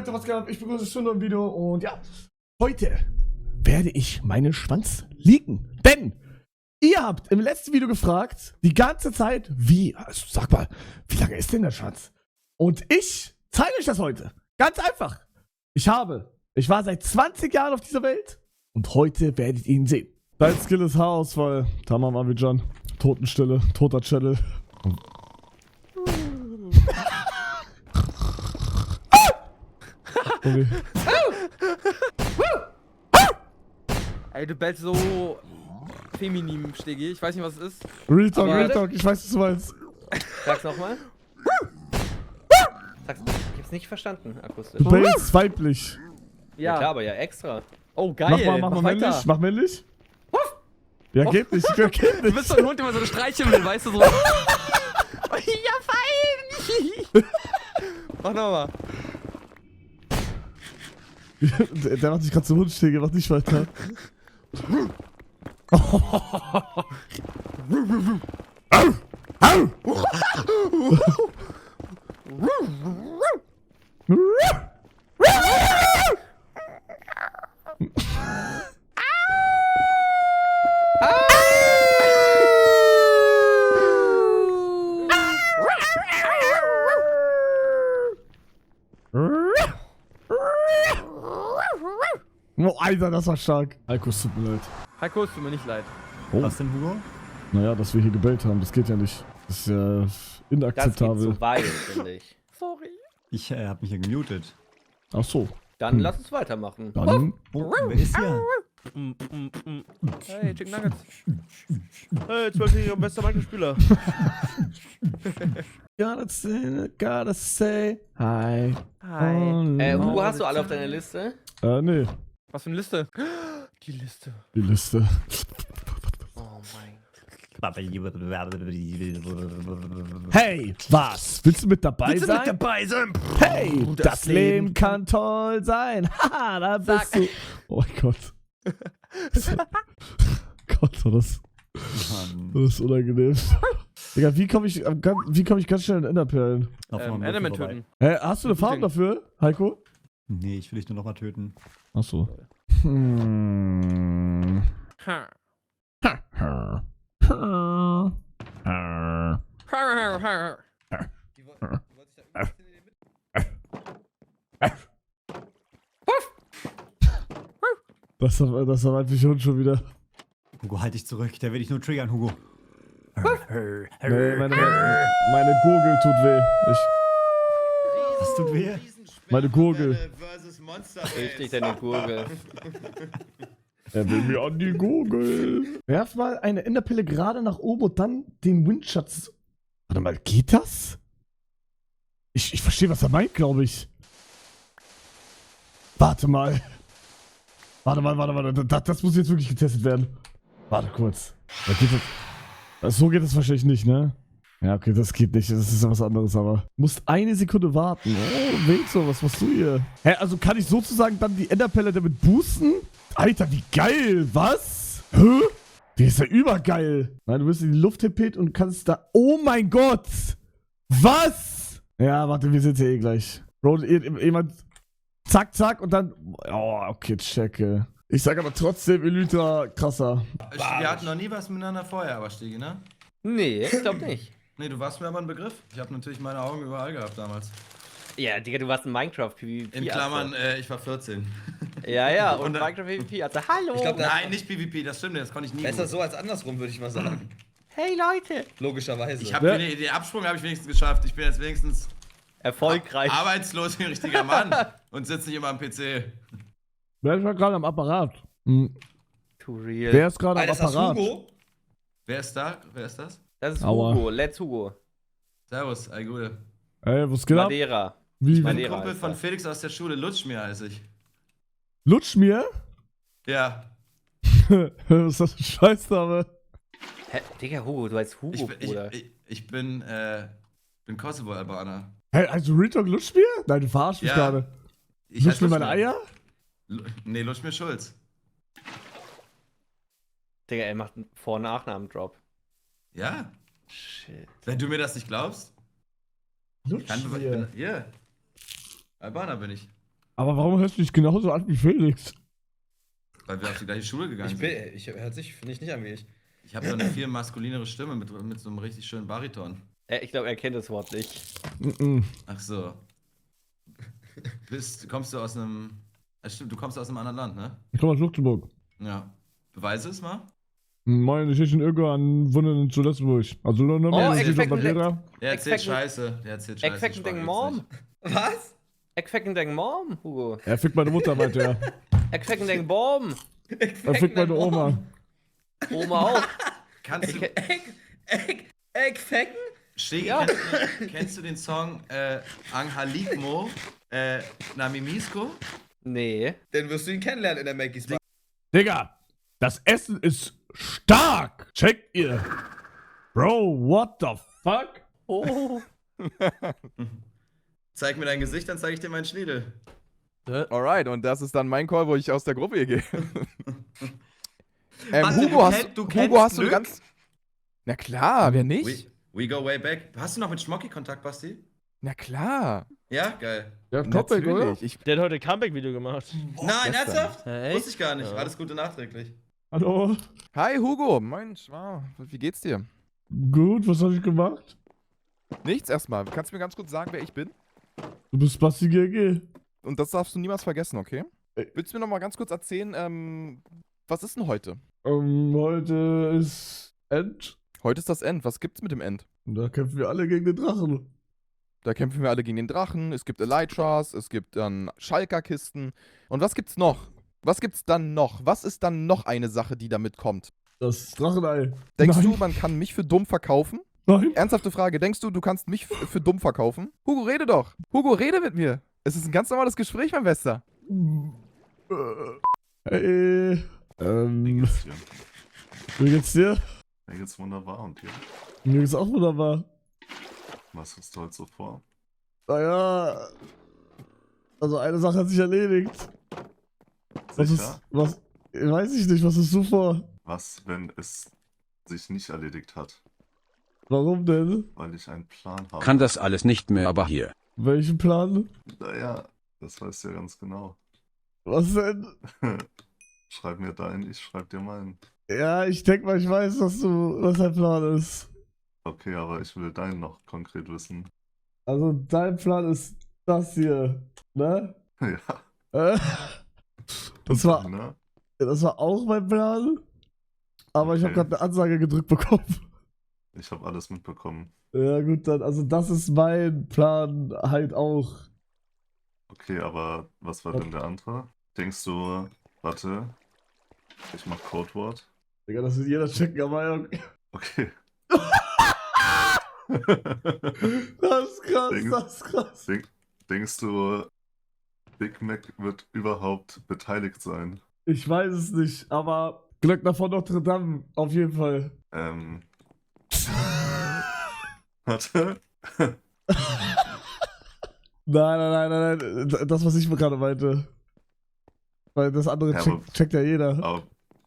Leute, was geht ab? Ich begrüße euch zu einem neuen Video und ja, heute werde ich meinen Schwanz leaken. Denn ihr habt im letzten Video gefragt, die ganze Zeit, also sag mal, wie lange ist denn der Schwanz? Und ich zeige euch das heute. Ganz einfach. Ich war seit 20 Jahren auf dieser Welt und heute werdet ihr ihn sehen. Dein Skill ist Haarausfall. Tamam Abidjan. Totenstille, toter Channel. Okay. Ey, du bellst so feminin, Stegi. Ich weiß nicht, was es ist. Real Talk, ich weiß, was du meinst. Sag's nochmal. Sag's, ich hab's nicht verstanden, akustisch. Du bellst weiblich. Ja, klar, aber ja extra. Oh, geil. Mach mal männlich, mach männlich. Ja, geht nicht, geht Du nicht. bist so ein Hund, der mal so eine streicheln will, weißt du, so. Ja, fein. Mach nochmal. Der macht sich gerade zum Hund, Stege, mach nicht weiter. Oh, Alter, das war stark. Heiko, es tut mir leid. Heiko, es tut mir nicht leid. Oh. Was denn, Hugo? Naja, dass wir hier gebellt haben, das geht ja nicht. Das ist ja Das geht inakzeptabel. zu weit, finde ich. Sorry. Ich hab mich hier gemutet. Ach so. Dann lass uns weitermachen. Dann. Oh, wer ist hier? Hey, Chicken Nuggets. Hey, 12-jähriger bester Minecraft-Spieler. Gotta say hi. Hi. Oh, Hugo, hast du alle auf deiner Liste? nee, Was für eine Liste? Die Liste. die Liste. Oh mein. Hey, was? Willst du mit dabei sein? dabei sein? Hey, das Leben kann toll sein. Haha, da bist du. Oh mein Gott. Gott, war das ist unangenehm. Digga, wie komm ich ganz schnell in Enderperlen? Enderman töten. Hä, hast du eine Farbe dafür, Heiko? Nee, ich will dich nur noch mal töten. Ach so. Hm. Ha. Das war mein Hund schon wieder. Hugo, halt dich zurück. Der will dich nur triggern, Hugo. Nee, meine Gurgel tut weh. Was tut weh? Meine Gurgel. Richtig, deine Gurgel. Er will mir an die Gurgel. Werf mal eine Enderpille gerade nach oben und dann den Windschatz. Warte mal, geht das? Ich verstehe, was er meint, glaube ich. Warte mal. Warte. Das muss jetzt wirklich getestet werden. Warte kurz. Da geht das, so geht das wahrscheinlich nicht, ne? Ja, okay, das geht nicht. Das ist ja was anderes, aber. Musst eine Sekunde warten. Oh, Wilzo, was machst du hier? Hä, also kann ich sozusagen dann die Enderpelle damit boosten? Alter, wie geil! Was? Hä? Die ist ja übergeil. Nein, du wirst in die Luft tippet und kannst da. Oh mein Gott! Was? Ja, warte, wir sind ja eh gleich. Bro, jemand. Zack, zack und dann. Oh, okay, checke. Ich sag aber trotzdem, Elytra krasser. Wir hatten noch nie was miteinander vorher, aber Stegi, ne? Nee, ich glaub nicht. Nee, du warst mir aber ein Begriff. Ich habe natürlich meine Augen überall gehabt damals. Ja, Digga, du warst ein Minecraft-PvP. In Klammern, ich war 14. Ja, und Und Minecraft-PvP. Also, hallo! Ich glaub, Nein, nicht PvP, das stimmt, das konnte ich nie. Besser gut. so als andersrum, würde ich mal sagen. Hey, Leute! Logischerweise. Ich habe den Absprung habe ich wenigstens geschafft. Ich bin jetzt wenigstens Erfolgreich. arbeitslos, wie ein richtiger Mann und sitze nicht immer am PC. Wer ist gerade am Apparat? Too real. Wer ist gerade am Das ist Apparat? Hugo. Wer ist da? Wer ist das? Das ist Aua. Hugo. Let's Hugo. Servus, all Gute. Ey, was geht ab? Madeira. Wie? Ich bin Madeira Kumpel ist von das. Felix aus der Schule, Lutschmir heiße ich. Lutsch mir? Ja. Was ist das für ein Scheißname? Hä? Digga, Hugo, du heißt Hugo, Bruder. Ich bin Kosovo-Albaner. Hey, also Real Talk Lutsch mir? Nein, du verarschst mich Ja. gerade. Ich Lutsch heiß mir meine Lutschmir. Eier? Nee, Lutschmir Schulz. Digga, er macht einen Vor- und Nachnamen-Drop. Ja. Shit. Wenn du mir das nicht glaubst. Lutsch mir. Hier. Albaner bin ich. Aber warum hörst du dich genauso an wie Felix? Weil wir auf die gleiche Schule gegangen sind. Hört sich, finde ich, nicht an wie ich. Ich habe so eine viel maskulinere Stimme mit so einem richtig schönen Bariton. Ich glaube, er kennt das Wort nicht. Ach so. Kommst du aus einem. Stimmt, du kommst aus einem anderen Land, ne? Ich komme aus Luxemburg. Ja. Beweise es mal. Moin, ich bin Öko an Wunden zu Letzburg. Also nur Oh, ich Expected Madeira. Der erzählt Expected- Scheiße. Der erzählt Scheiße. Expected die Sprache Mom? gibt's Was? Expected Mom, Hugo. Er fickt meine Mutter, meinte er. Expected Bomb. Er fickt meine Oma. Oma auch. nicht. Kannst du. Eggfecken? Stegi, Ja. kennst du den Song Anghalikmo Namimisko? Nee. Dann wirst du ihn kennenlernen in der Maggie's Bar. Digga, das Essen ist stark. Checkt ihr. Bro, what the fuck? Oh. Zeig mir dein Gesicht, dann zeige ich dir meinen Schniedel. Alright, und das ist dann mein Call, wo ich aus der Gruppe hier gehe. Warte, Hugo, du kennst Hugo, hast du Glück? ganz. Na klar, wer nicht? We go way back. Hast du noch mit Schmocki Kontakt, Basti? Na klar. Ja, geil. Ja, Topic, oder? Natürlich. Ich, Der hat heute ein Comeback-Video gemacht. Nein, gestern. ernsthaft? Hey? Wusste ich gar nicht. Ja. Alles Gute nachträglich. Hallo? hi Hugo, Mensch, wie geht's dir? Gut, was habe ich gemacht? Nichts erstmal. Kannst du mir ganz kurz sagen, wer ich bin? Du bist Basti GG. Und das darfst du niemals vergessen, okay? Ey. Willst du mir noch mal ganz kurz erzählen, was ist denn heute? Heute ist End. Heute ist das End. Was gibt's mit dem End? Und da kämpfen wir alle gegen den Drachen. Da kämpfen wir alle gegen den Drachen, es gibt Elytras, es gibt dann Schalker-Kisten. Und was gibt's noch? Was gibt's dann noch? Was ist dann noch eine Sache, die damit kommt? Das Drachenei. Denkst Nein. du, man kann mich für dumm verkaufen? Nein. Ernsthafte Frage, denkst du, du kannst mich für dumm verkaufen? Hugo, rede doch. Hugo, rede mit mir. Es ist ein ganz normales Gespräch, mein Bester. Hey. Wie geht's dir? Wie geht's dir? Mir geht's wunderbar und dir? Mir geht's auch wunderbar. Was hast du heute so vor? Naja. Also eine Sache hat sich erledigt. Was Sicher? ist. Was. Weiß ich nicht, was hast du vor? Was, wenn es sich nicht erledigt hat? Warum denn? Weil ich einen Plan habe. Kann das alles nicht mehr, aber hier. Welchen Plan? Naja, das weißt du ja ganz genau. Was denn? Schreib mir deinen, ich schreib dir meinen. Ja, ich denke mal, ich weiß, was dein Plan ist. Okay, aber ich will deinen noch konkret wissen. Also dein Plan ist das hier, ne? Ja. Das war Ne? auch mein Plan. Aber ich habe Okay. gerade eine Ansage gedrückt bekommen. Ich habe alles mitbekommen. Ja gut, dann, also das ist mein Plan halt auch. Okay, aber was war denn der andere? Denkst du, warte, ich mach Codewort? Digga, das wird jeder checken, aber ja, Okay. das ist krass, Ding. das ist krass. Denkst du, Big Mac wird überhaupt beteiligt sein? Ich weiß es nicht, aber Glöckner von Notre Dame, auf jeden Fall. Warte. Nein, das, was ich mir gerade meinte. Weil das andere Ja, aber- checkt ja jeder.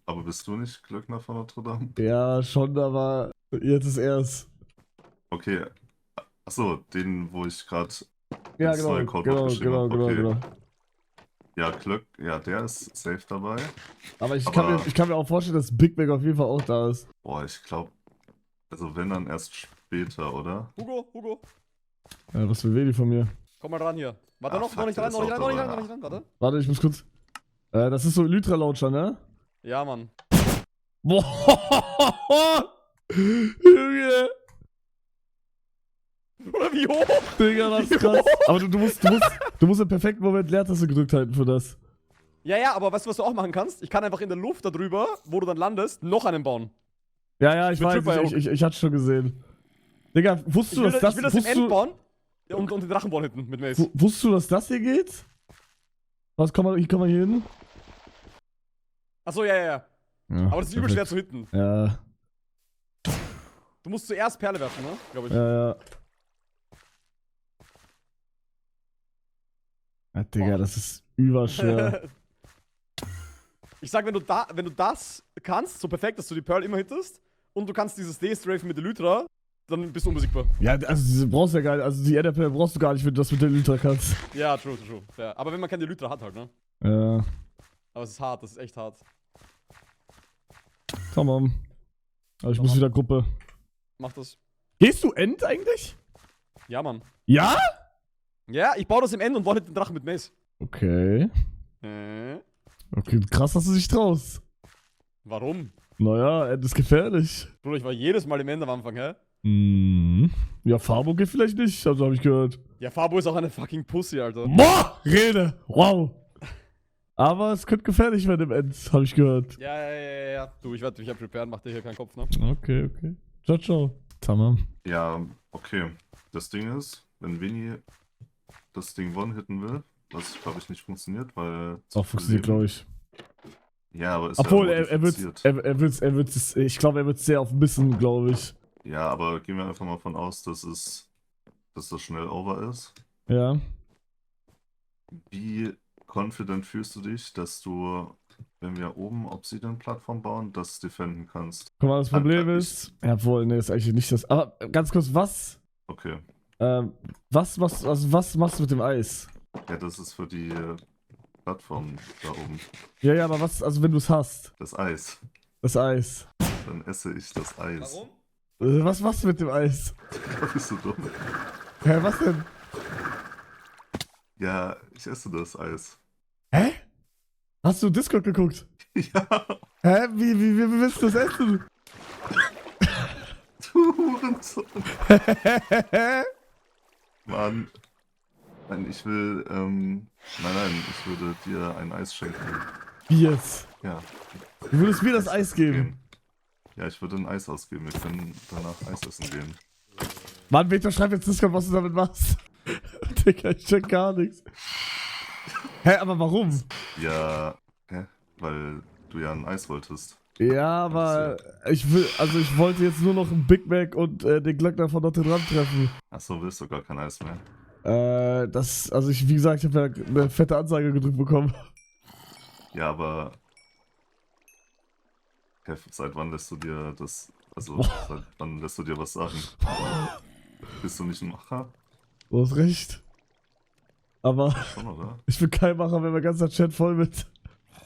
Aber bist du nicht Glöckner von Notre Dame? Ja, schon, aber jetzt ist erst. Okay. Achso, den, wo ich gerade Ja, ins neue genau, Codewort geschrieben hab. Okay. genau. Ja, ja, der ist safe dabei. Aber ich Aber- kann mir auch vorstellen, dass Big Mac auf jeden Fall auch da ist. Boah, ich glaube, also wenn dann erst später, oder? Hugo, Ja, was will Veli von mir? komm mal ran hier. Warte, Ah, noch fuck, nicht der ran, ist noch nicht auch ran, noch nicht ran, dabei. noch nicht ran, warte. Warte, ich muss kurz. Das ist so Elytra-Launcher, ne? Ja, Mann. Boah! Junge! Oder wie hoch? Digga, das ist krass. Aber du musst im perfekten Moment Leertaste gedrückt halten für das. Ja, aber weißt du, was du auch machen kannst? Ich kann einfach in der Luft darüber, wo du dann landest, noch einen bauen. Ja, ich Mit weiß, Tripwire ich hatte schon gesehen. Digga, wusstest du, dass das. Ich will das im wusstest End du- bauen und den Drachen bauen hinten mit Mace. Wusstest du, dass das hier geht? Was, komm mal hier hin? Achso, ja. Ja, Aber das ist übel schwer zu hitten. Ja, Du musst zuerst Perle werfen, ne? Glaube ich. ja. Ja, Digga, das ist überschwer. Ich sag, wenn du das kannst, so perfekt, dass du die Pearl immer hittest, und du kannst dieses D-Strafen mit Elytra, dann bist du unbesiegbar. Ja, also du brauchst ja gar nicht, also die Enderpearl brauchst du gar nicht, wenn du das mit der Elytra kannst. Ja, true. Ja, aber wenn man keine Elytra hat halt, ne? Ja. Aber es ist hart, das ist echt hart. Komm on. Aber ich muss wieder Gruppe. Mach das. Gehst du End eigentlich? Ja, Mann. Ja? Ja, ich baue das im End und wollte den Drachen mit Mace. Okay. Okay, krass, dass du dich traust. Warum? Naja, End ist gefährlich. Bruder, ich war jedes Mal im End am Anfang, hä? Ja, Fabo geht vielleicht nicht, also habe ich gehört. Ja, Fabo ist auch eine fucking Pussy, Alter. Boah, Rede. Wow. Aber es könnte gefährlich werden im End, habe ich gehört. Ja. Du, ich werde mich ja preparen, mach dir hier keinen Kopf, ne? Okay. Ciao, ciao. Tamam. Ja, okay. Das Ding ist, wenn Vinny das Ding one-hitten will, was glaube ich nicht funktioniert, weil... Auch funktioniert, glaube ich. Ja, aber ist Obwohl, ja er wird es, ich glaube, er wird sehr auf Bissen, glaube ich. Ja, aber gehen wir einfach mal von aus, dass das schnell over ist. Ja. Wie confident fühlst du dich, dass du, wenn wir oben Obsidian-Plattform bauen, das defenden kannst? Guck mal, das Problem ist... Jawohl, ne, ist eigentlich nicht das... Aber ganz kurz, was? Okay. Was machst du mit dem Eis? Ja, das ist für die Plattform da oben. Ja, aber was, also wenn du es hast? Das Eis. Das Eis. Dann esse ich das Eis. Warum? Was machst du mit dem Eis? Bist du dumm? Hä, was denn? Ja, ich esse das Eis. Hä? Hast du Discord geguckt? Ja, Hä? Wie willst du das essen? du Hurensohn. Mann. Nein, ich will, nein, ich würde dir ein Eis schenken. Wie jetzt? Ja. Du würdest mir das Eis geben? Ja, ich würde ein Eis ausgeben. Wir können danach Eis essen gehen. Mann, Peter, schreib jetzt Discord, was du damit machst. Digga, ich check gar nichts. Hä, aber warum? Ja, weil du ja ein Eis wolltest. Ja, aber ich wollte jetzt nur noch einen Big Mac und den Glöckner von Notre Dame treffen. Achso, willst du gar kein Eis mehr? Wie gesagt, ich habe ja eine fette Ansage gedrückt bekommen. Ja, aber seit wann lässt du dir das, seit wann lässt du dir was sagen? Bist du nicht ein Macher? Du hast recht. Aber Schon, oder? ich bin kein Macher, wenn mein ganzer Chat voll mit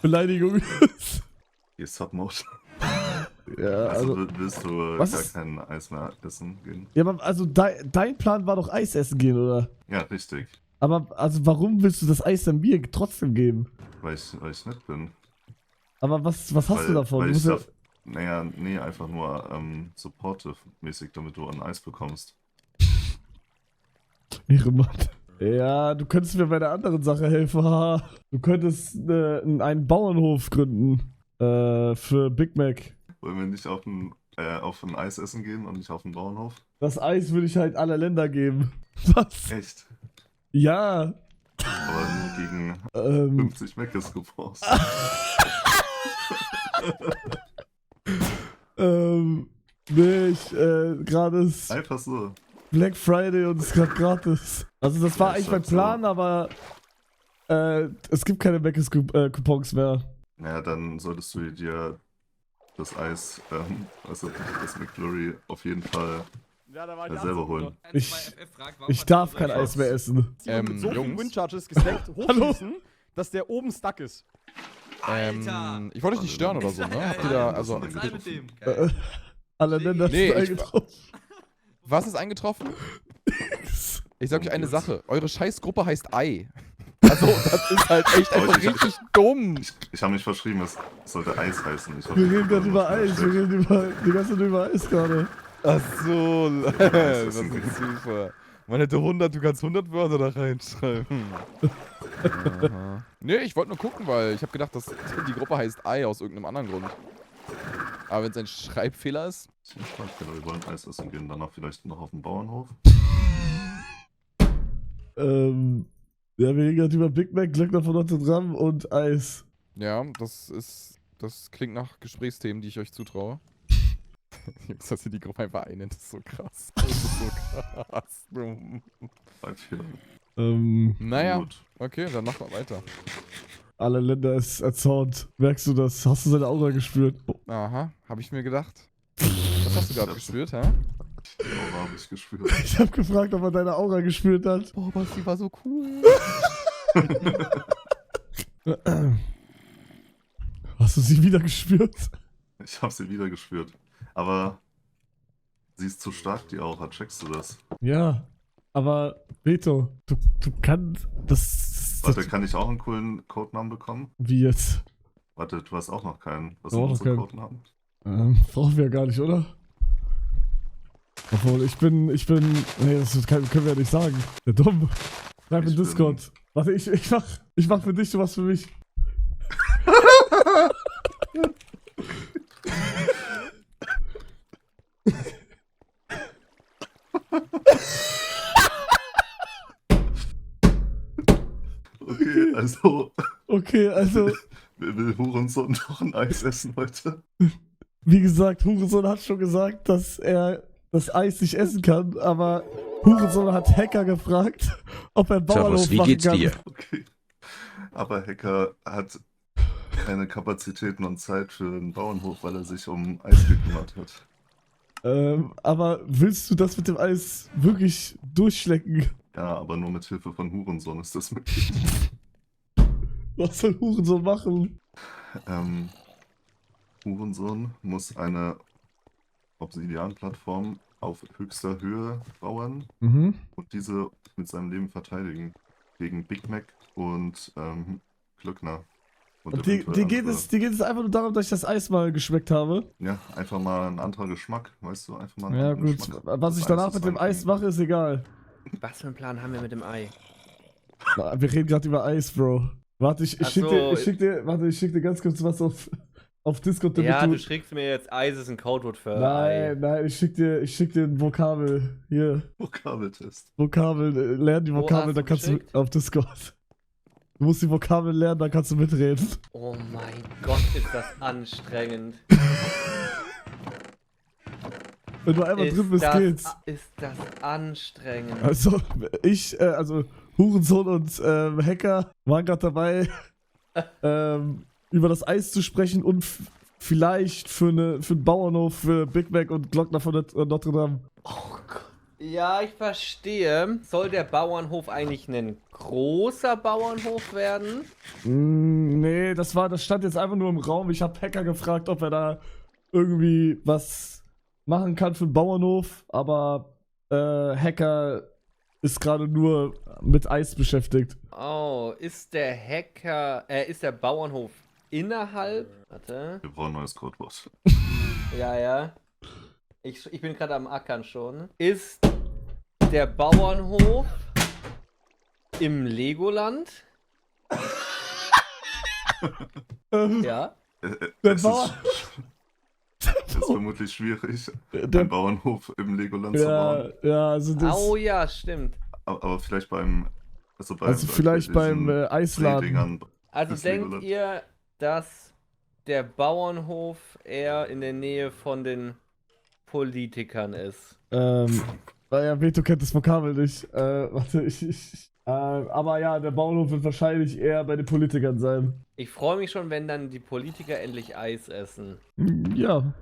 Beleidigungen ist. Hier Submode. Ja, Also willst du was gar ist- kein Eis mehr essen gehen? Ja, aber also dein Plan war doch Eis essen gehen, oder? Ja, richtig. Aber also warum willst du das Eis dann mir trotzdem geben? Weil ich nett bin. Aber was hast du davon? Weil Du ich musst ja, nee, einfach nur supportive-mäßig, damit du ein Eis bekommst. Ehrenmann. Ja, du könntest mir bei der anderen Sache helfen. haha. Du könntest einen Bauernhof gründen. Für Big Mac. Wollen wir nicht auf ein Eis essen gehen und nicht auf den Bauernhof? Das Eis würde ich halt aller Länder geben. Was? Echt? Ja. Aber nur gegen 50 Meckes gebrauchst. Nee, gerade ist Einfach so. Black Friday und es ist gerade gratis. Also das war Ja, eigentlich ist mein halt so. Plan, aber es gibt keine Mc's-Coupons mehr. Naja, dann solltest du dir das Eis, also das McFlurry auf jeden Fall Ja, da war die selber Antwort, holen. Ich darf kein Eis mehr essen. Sie haben mit so vielen Jungs. Windcharges gestackt hochschießen, dass der oben stuck ist. Alter! Ich wollte euch nicht stören oder so, ne? Habt ihr da, also, Was ist denn mit dem? Alle Länder Nee, sind ich- eingetroffen. was ist eingetroffen? Ich sag euch eine Sache. Eure Scheißgruppe heißt Ei. Also, das ist halt echt einfach richtig dumm. Ich habe mich verschrieben, es sollte Eis heißen. Ich Wir reden gerade über Eis, wir reden die ganze Zeit über Eis gerade. Ach so, das das ist ist super. Man hätte 100, du kannst 100 Wörter da reinschreiben. Aha. Nee, ich wollte nur gucken, weil ich habe gedacht, dass die Gruppe heißt Ei aus irgendeinem anderen Grund. Aber wenn es ein Schreibfehler ist. Genau, wir wollen Eis essen gehen, danach vielleicht noch auf den Bauernhof. Ja, wir reden gerade über Big Mac, Glöckner von Notre Dame und Eis. Ja, das klingt nach Gesprächsthemen, die ich euch zutraue. Jungs, dass ihr die Gruppe einfach einnennt, ist so krass. Das ist so krass. Naja, Gut. okay, dann machen wir weiter. Alle Länder ist erzornt. Merkst du das? Hast du seine Aura gespürt? Oh. Aha, habe ich mir gedacht. Was hast du gerade gespürt, hä? Die Aura habe ich gespürt. Ich habe gefragt, ob er deine Aura gespürt hat. Oh, Basti war so cool. Hast du sie wieder gespürt? Ich habe sie wieder gespürt. Aber sie ist zu stark, die Aura. Checkst du das? Ja, aber Beto, du kannst das Warte, kann ich auch einen coolen Codenamen bekommen? wie jetzt? Warte, du hast auch noch keinen. Was Auch sind noch unsere keinen. Codenamen? Brauchen wir gar nicht, oder? Obwohl, nee, das können wir ja nicht sagen. Der dumm. Schreib in Ich bin- Discord. Warte, ich mach für dich, du machst für mich. Okay, also, Okay, also, will Hurensohn noch ein Eis essen heute? wie gesagt, Hurensohn hat schon gesagt, dass er das Eis nicht essen kann, aber Hurensohn hat Hacker gefragt, ob er einen Bauernhof Servus, wie machen geht's kann. dir? Okay. Aber Hacker hat keine Kapazitäten und Zeit für einen Bauernhof, weil er sich um Eis gekümmert hat. Aber willst du das mit dem Eis wirklich durchschlecken? Ja, aber nur mit Hilfe von Hurensohn ist das möglich. Was soll Hurensohn machen? Hurensohn muss eine Obsidian-Plattform auf höchster Höhe bauen Mhm. und diese mit seinem Leben verteidigen. Gegen Big Mac und Glöckner. Und dir eventuell geht andere. es einfach nur darum, dass ich das Eis mal geschmeckt habe. Ja, einfach mal ein anderer Geschmack, weißt du? Einfach mal einen Ja anderen gut, Geschmack. was ich Das danach Eis mit ist dem Eis eigentlich- mache, ist egal. Was für einen Plan haben wir mit dem Ei? Na, wir reden gerade über Eis, Bro. Warte, ich Ach schick so. dir ganz kurz was auf Discord, damit Ja, du schrägst mir jetzt Eis ist ein Codewort für Ei. Nein, ich schick dir ein Vokabel. Hier, Vokabeltest. Vokabel, lern die Wo Vokabel, hast dann du kannst du geschickt? auf Discord. Du musst die Vokabel lernen, dann kannst du mitreden. Oh mein Gott, ist das anstrengend. Wenn du einmal drin bist, geht's. Ist das anstrengend. Also, also Hurensohn und Hacker waren gerade dabei, über das Eis zu sprechen und vielleicht für einen Bauernhof für Big Mac und Glockner von Notre Dame. Oh Gott. Ja, ich verstehe. Soll der Bauernhof eigentlich ein großer Bauernhof werden? Nee, das stand jetzt einfach nur im Raum. Ich habe Hacker gefragt, ob er da irgendwie was machen kann für einen Bauernhof, aber Hacker ist gerade nur mit Eis beschäftigt. Oh, ist der Bauernhof innerhalb? Warte. Wir brauchen ein neues Codewort. Ja. Ich bin gerade am Ackern schon. Ist der Bauernhof im Legoland? Ja. Der Es Bauer. ist vermutlich schwierig, Der, einen Bauernhof im Legoland zu bauen. ja, also das. Oh ja, stimmt. Aber vielleicht beim... Also vielleicht beim Eisladen. Eislading. Also Das denkt Legoland. ihr, dass der Bauernhof eher in der Nähe von den Politikern ist? Naja, Beto kennt das Vokabel nicht. Warte, aber ja, der Bauernhof wird wahrscheinlich eher bei den Politikern sein. Ich freue mich schon, wenn dann die Politiker endlich Eis essen. Ja,